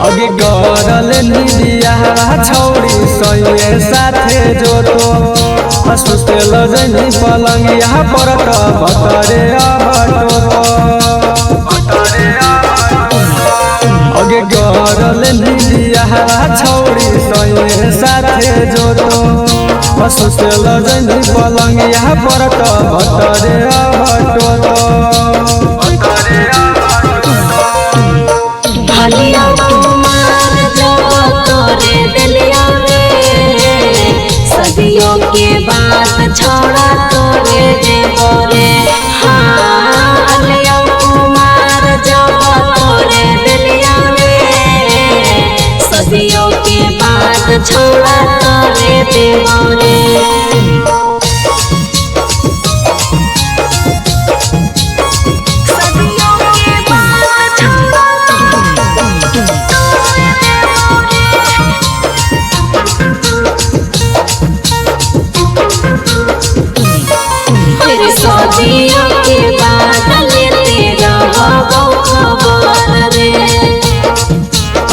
अगे गरल निदिया छौरी सैये साथे जोतो सुतेल जनी पलंगिया परत बतरे अबटो अगे गरल निदिया छौरी सैये साथे जोतो सुतेल जनी पलंगिया परत बतरे अबटो सदियों के बाद छोड़ा तोरे देवो रे हाँ अलिया कुमार जब तोरे दिलिया रे सदियों के बाद छोड़ा तोरे देवो रे सदियों के बाद लेते रहो खबर रे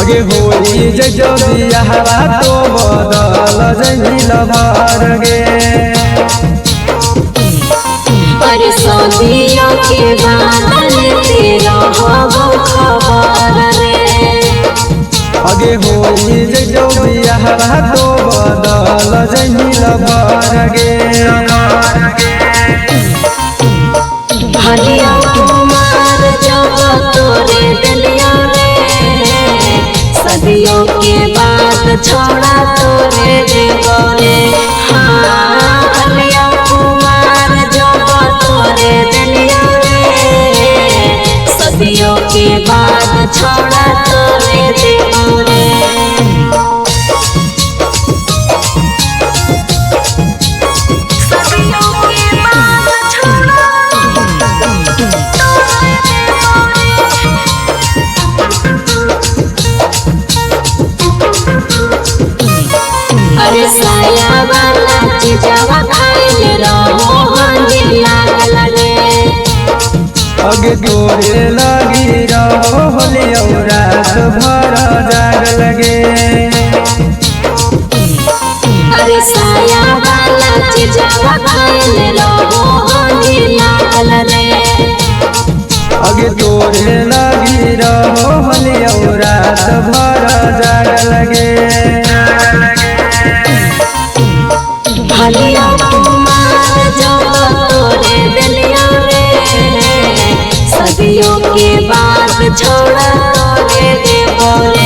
अगे होली जो बियाहवा तो बदल जनी लभार गे अरे सदियों के बाद लेते रहो खबर रे अगे होली जो बियाहवा तो बदल जनी लभार गे हलिया कुमार जब तोरे दिलिया रे सदियों के बाद छोड़ा तोरे देवो रे हाँ हलिया कुमार जब तोरे दिलिया रे सदियों के बाद छोड़ा तोरे देवो रे अरे साया वाला चीजवा खाइले रहो हंडी लागल रे अगे गोरे लगी रहो होलिया रात भर जागल गे अरे साया वाला चीजवा खाइले रहो हंडी लागल रे अगे गोरे लगी रहो होलिया रात भर जागल गे हलिया कुमार जब तोरे दिलिया रे सदियों के बाद छोड़ा तोरे देवो रे।